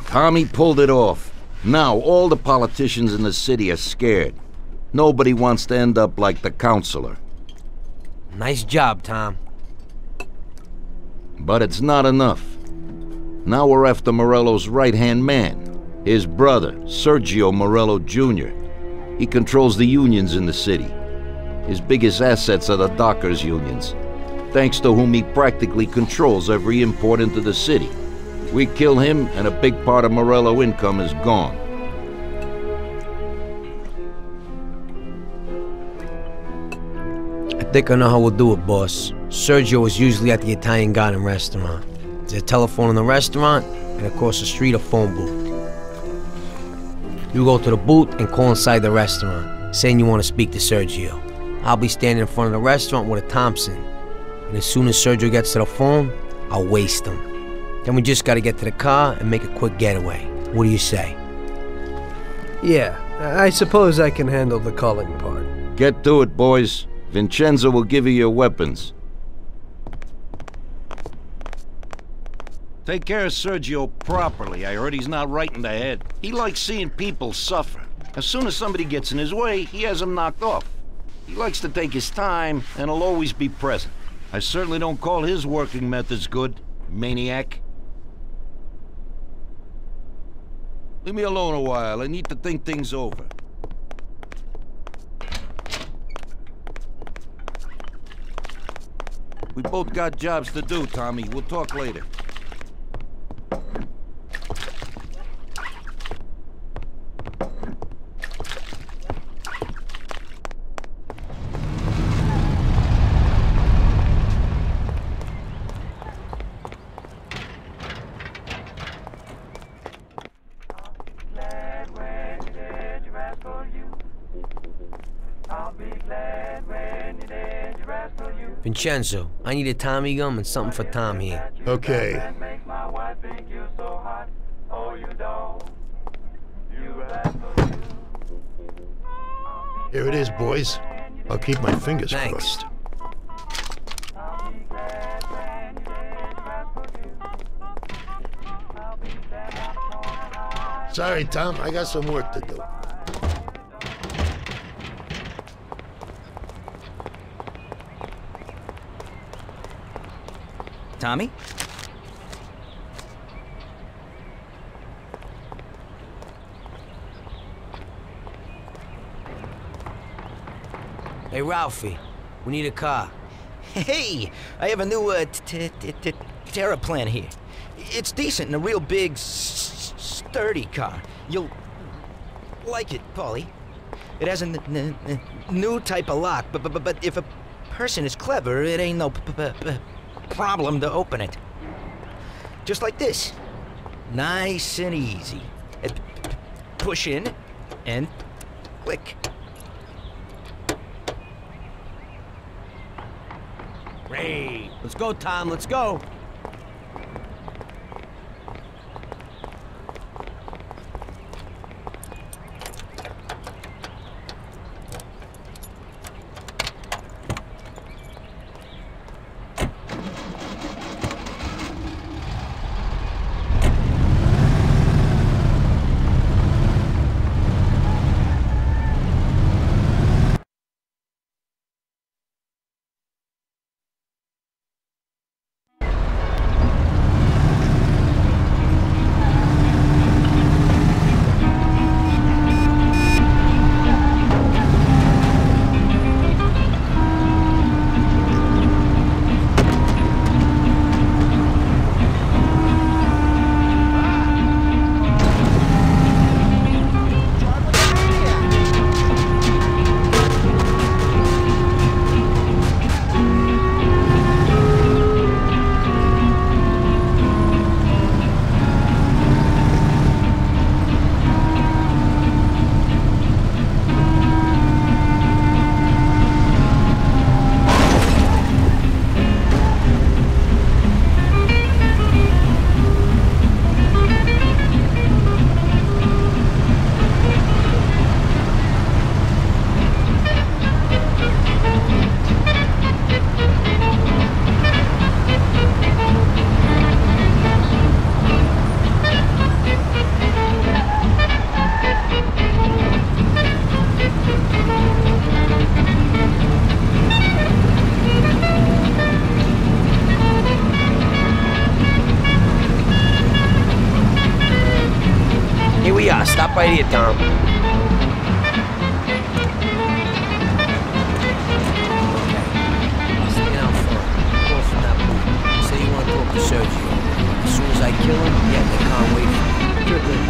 Tommy pulled it off. Now all the politicians in the city are scared. Nobody wants to end up like the counselor. Nice job, Tom. But it's not enough. Now we're after Morello's right-hand man, his brother, Sergio Morello Jr. He controls the unions in the city. His biggest assets are the dockers' unions, thanks to whom he practically controls every import into the city. We kill him, and a big part of Morello income is gone. I think I know how we'll do it, boss. Sergio is usually at the Italian Garden restaurant. There's a telephone in the restaurant, and across the street a phone booth. You go to the booth and call inside the restaurant, saying you want to speak to Sergio. I'll be standing in front of the restaurant with a Thompson, and as soon as Sergio gets to the phone, I'll waste him. Then we just gotta get to the car and make a quick getaway. What do you say? Yeah, I suppose I can handle the calling part. Get to it, boys. Vincenzo will give you your weapons. Take care of Sergio properly. I heard he's not right in the head. He likes seeing people suffer. As soon as somebody gets in his way, he has them knocked off. He likes to take his time, and he'll always be present. I certainly don't call his working methods good, maniac. Leave me alone a while. I need to think things over. We both got jobs to do, Tommy. We'll talk later. Vincenzo, I need a Tommy gum and something for Tom here. Okay. Here it is, boys. I'll keep my fingers Thanks. crossed. Sorry, Tom. I got some work to do. Tommy? Hey, Ralphie, we need a car. Hey, I have a new Terraplan here. It's decent and a real big, sturdy car. You'll like it, Paulie. It has a new type of lock, but if a person is clever, it ain't no problem to open it. Just like this. Nice and easy. Push in and click. Great. Let's go, Tom. Let's go. Stop right here, Tom. Sergio. As soon as I kill him, yeah, they can't wait for me. Sure thing.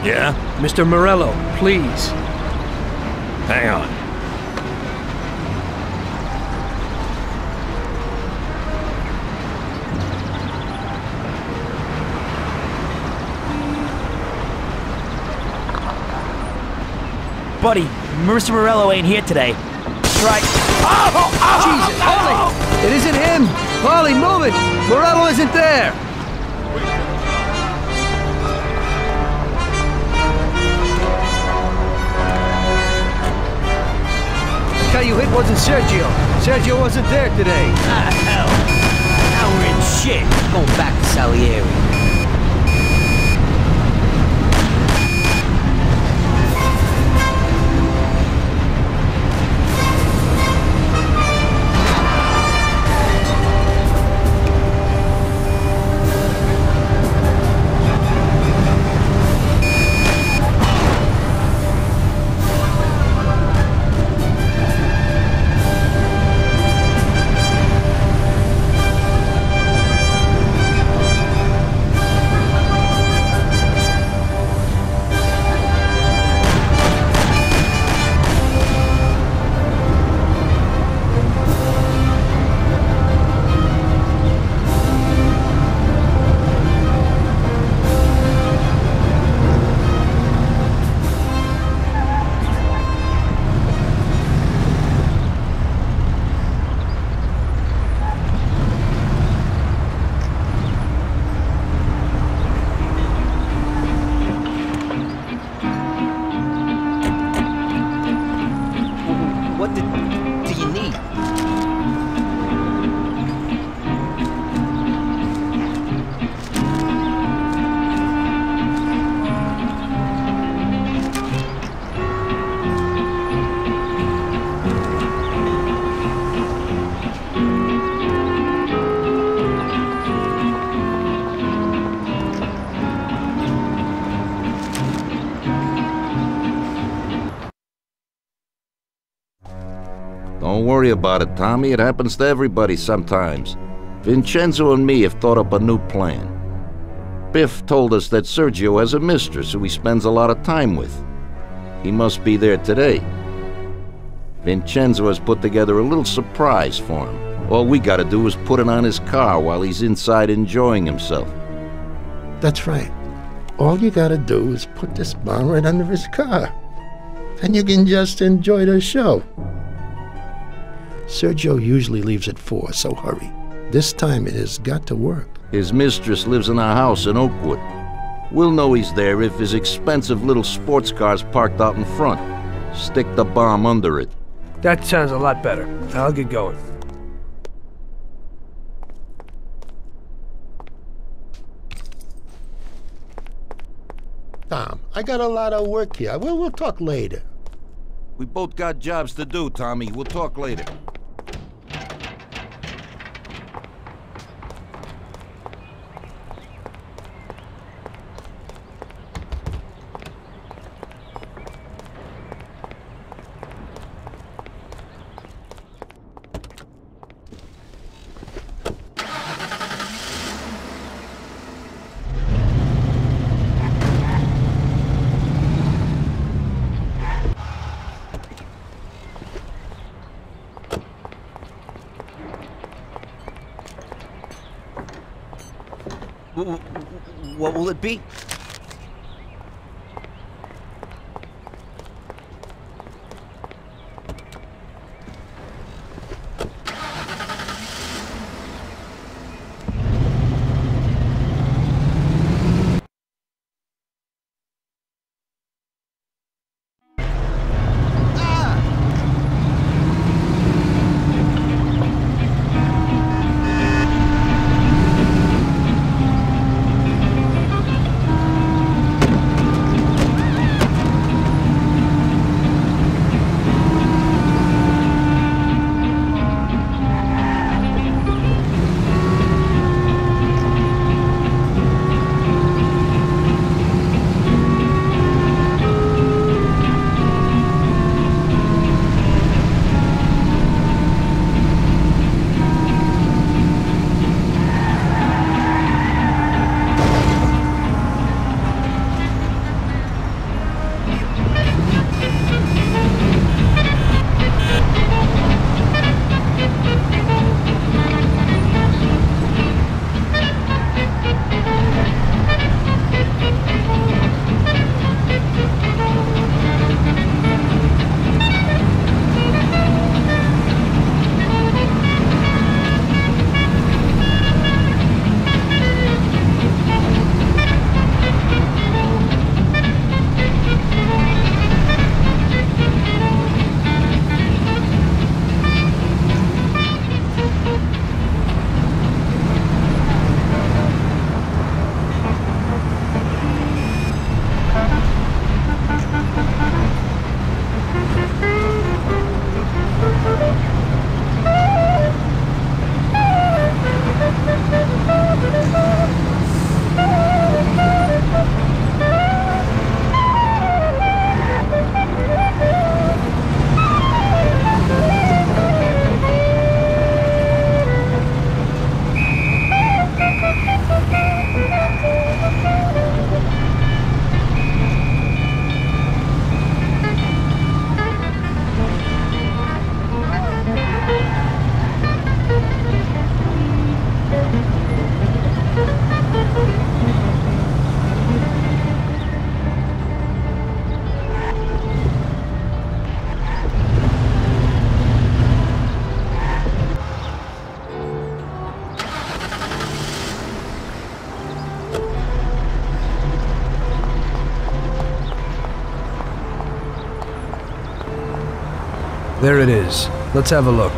Yeah? Mr. Morello, please. Hang on. Buddy, Mr. Morello ain't here today. Right. Jesus, Paulie! It isn't him! Paulie, move it! Morello isn't there! The guy you hit wasn't Sergio. Sergio wasn't there today. Ah, hell. Now we're in shit. Going back to Salieri. What do you need? Don't worry about it, Tommy. It happens to everybody sometimes. Vincenzo and me have thought up a new plan. Biff told us that Sergio has a mistress who he spends a lot of time with. He must be there today. Vincenzo has put together a little surprise for him. All we gotta do is put it on his car while he's inside enjoying himself. That's right. All you gotta do is put this bomb right under his car. Then you can just enjoy the show. Sergio usually leaves at 4, so hurry. This time it has got to work. His mistress lives in a house in Oakwood. We'll know he's there if his expensive little sports car's parked out in front. Stick the bomb under it. That sounds a lot better. I'll get going. Tom, I got a lot of work here. We'll talk later. We both got jobs to do, Tommy. We'll talk later. What will it be? There it is. Let's have a look.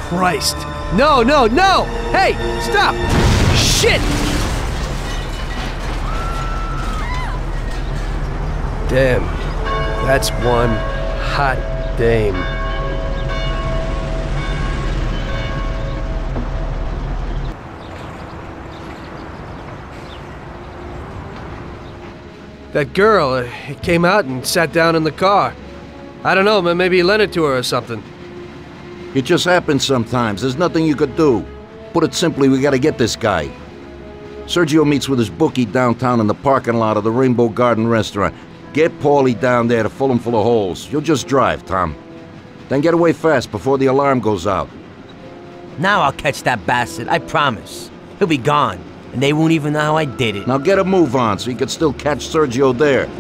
Christ. No, no, no! Hey, stop! Shit! Damn. That's one hot dame. That girl came out and sat down in the car. I don't know, maybe he lent it to her or something. It just happens sometimes. There's nothing you could do. Put it simply, we gotta get this guy. Sergio meets with his bookie downtown in the parking lot of the Rainbow Garden restaurant. Get Paulie down there to fill him full of holes. You'll just drive, Tom. Then get away fast before the alarm goes out. Now I'll catch that bastard, I promise. He'll be gone, and they won't even know how I did it. Now get a move on so you can still catch Sergio there.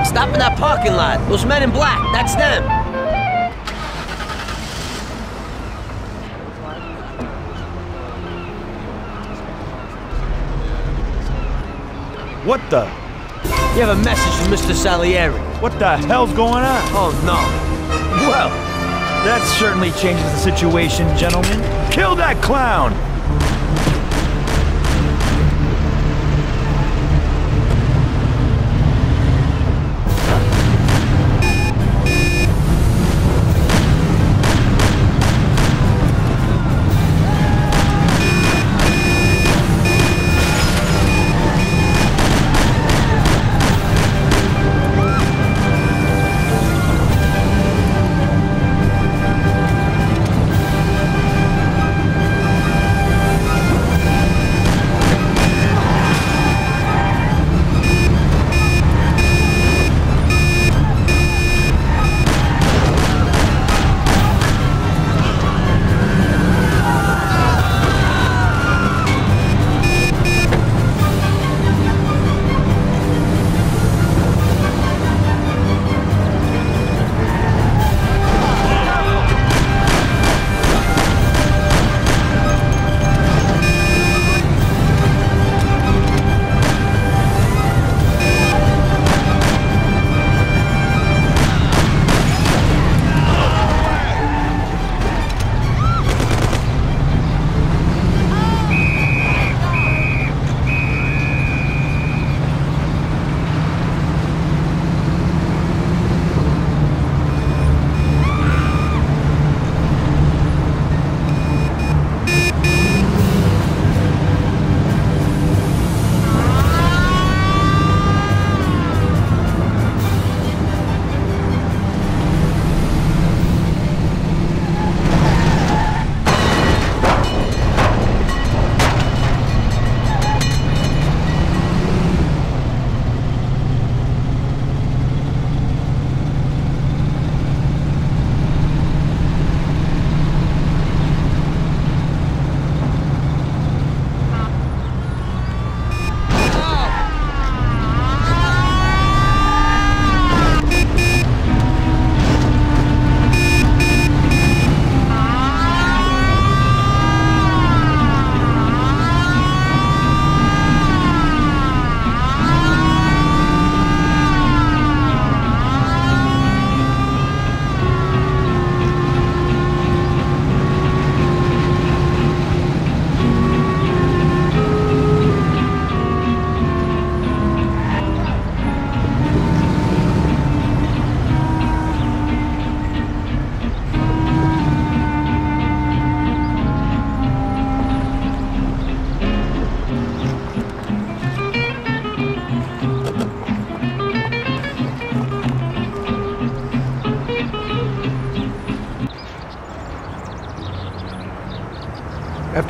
Stop in that parking lot. Those men in black, that's them. What the? You have a message from Mr. Salieri. What the hell's going on? Oh, no. Well, that certainly changes the situation, gentlemen. Kill that clown!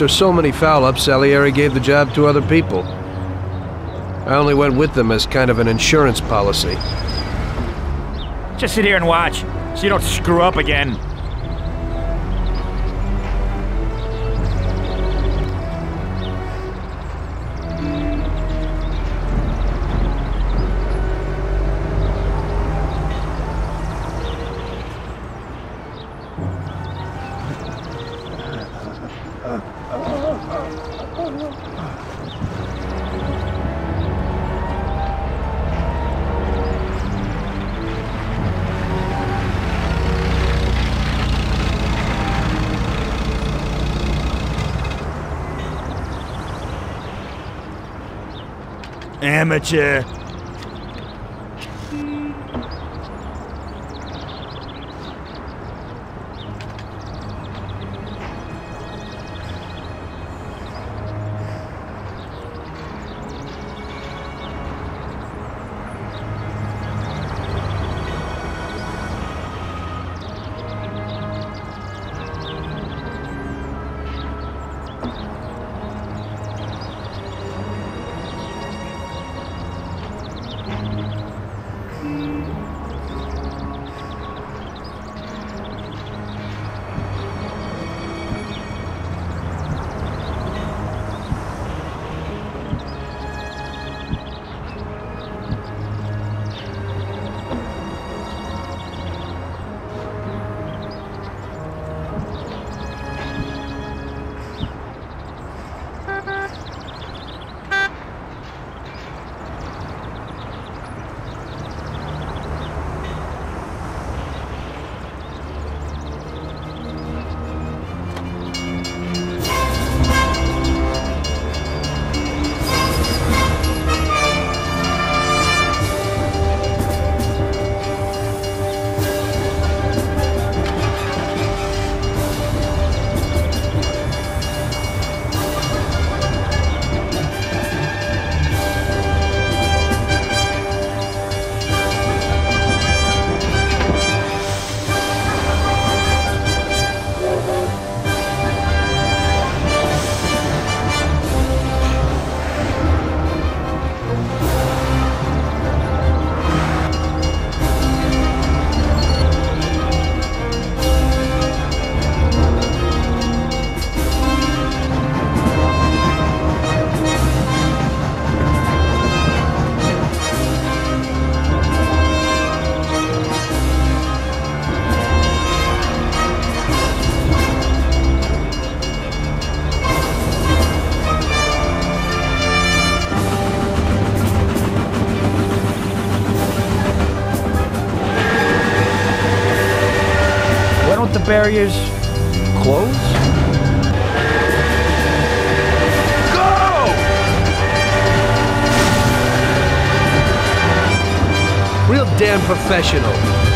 After so many foul-ups, Salieri gave the job to other people. I only went with them as kind of an insurance policy. Just sit here and watch, so you don't screw up again. Amateur. barriers close? Real damn professional.